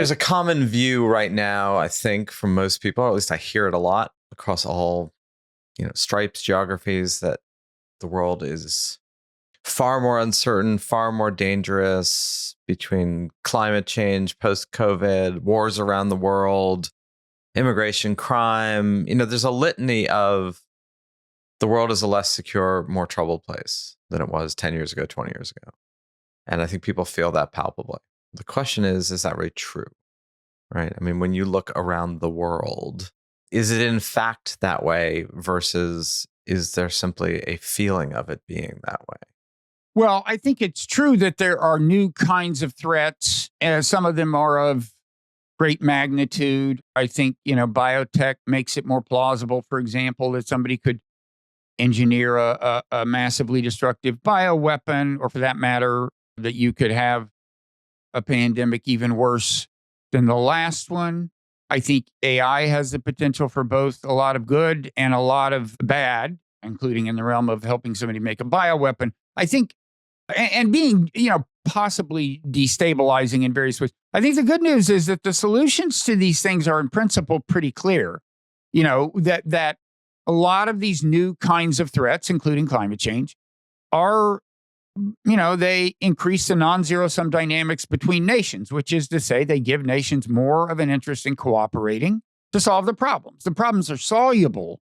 there's a common view right now, I think, from most people, or at least I hear it a lot across all, stripes, geographies, that the world is far more uncertain, far more dangerous between climate change, post-COVID, wars around the world, immigration, crime. There's a litany of the world is a less secure, more troubled place than it was 10 years ago, 20 years ago. And I think people feel that palpably. The question is that really true? Right? I mean, when you look around the world, is it in fact that way versus is there simply a feeling of it being that way? Well, I think it's true that there are new kinds of threats, and some of them are of great magnitude. I think, biotech makes it more plausible, for example, that somebody could engineer a massively destructive bioweapon, or for that matter, that you could have a pandemic even worse than the last one. I think AI has the potential for both a lot of good and a lot of bad, including in the realm of helping somebody make a bioweapon. I think, and being, possibly destabilizing in various ways. I think the good news is that the solutions to these things are in principle pretty clear. That a lot of these new kinds of threats, including climate change, are, they increase the non-zero sum dynamics between nations, which is to say they give nations more of an interest in cooperating to solve the problems. The problems are soluble,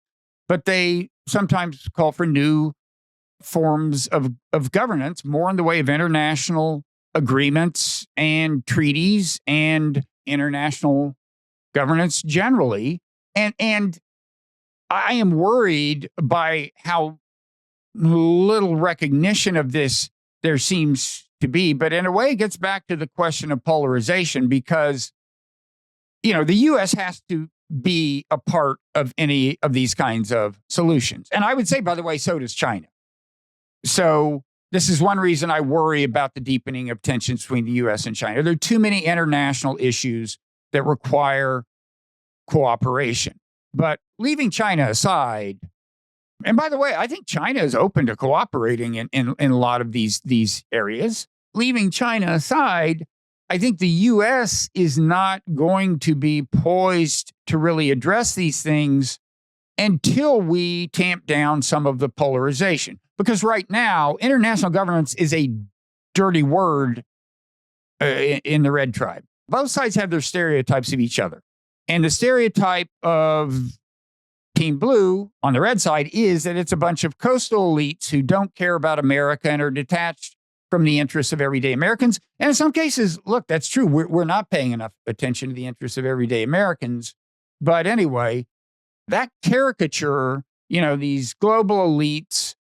but they sometimes call for new forms of governance, more in the way of international agreements and treaties and international governance generally. And I am worried by how little recognition of this there seems to be. But in a way, it gets back to the question of polarization because, the U.S. has to be a part of any of these kinds of solutions. And I would say, by the way, so does China. So this is one reason I worry about the deepening of tensions between the U.S. and China. There are too many international issues that require cooperation. But leaving China aside, and by the way, I think China is open to cooperating in a lot of these areas. Leaving China aside, I think the U.S. is not going to be poised to really address these things until we tamp down some of the polarization. Because right now, international governance is a dirty word in the red tribe. Both sides have their stereotypes of each other. And the stereotype of Team Blue on the red side is that it's a bunch of coastal elites who don't care about America and are detached from the interests of everyday Americans. And in some cases, look, that's true. We're not paying enough attention to the interests of everyday Americans. But anyway, that caricature, these global elites,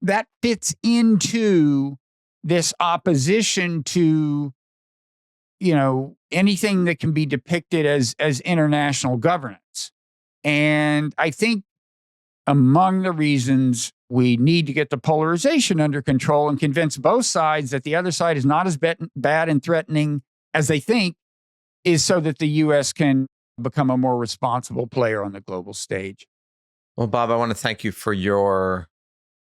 that fits into this opposition to, anything that can be depicted as international governance. And I think among the reasons we need to get the polarization under control and convince both sides that the other side is not as bad and threatening as they think is so that the U.S. can become a more responsible player on the global stage. Well, Bob, I want to thank you for your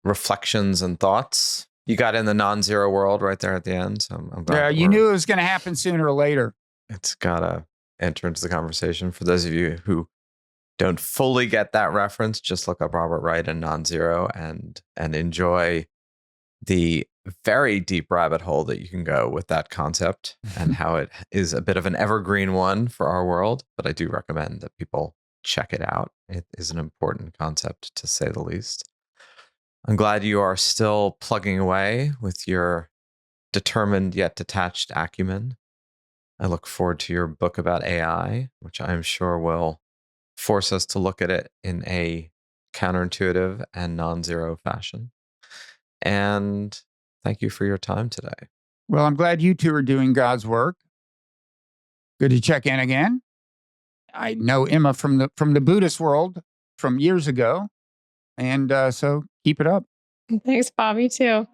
reflections and thoughts. You got in the non-zero world right there at the end. So I'm glad. Yeah, you knew it was going to happen sooner or later. It's got to enter into the conversation. For those of you who don't fully get that reference, just look up Robert Wright and NonZero and enjoy the very deep rabbit hole that you can go with that concept and how it is a bit of an evergreen one for our world. But I do recommend that people check it out. It is an important concept, to say the least. I'm glad you are still plugging away with your determined yet detached acumen. I look forward to your book about AI, which I'm sure will force us to look at it in a counterintuitive and non-zero fashion. And thank you for your time today. Well, I'm glad you two are doing God's work. Good to check in again. I know Emma from the Buddhist world from years ago. And so keep it up. Thanks, Bob. You too.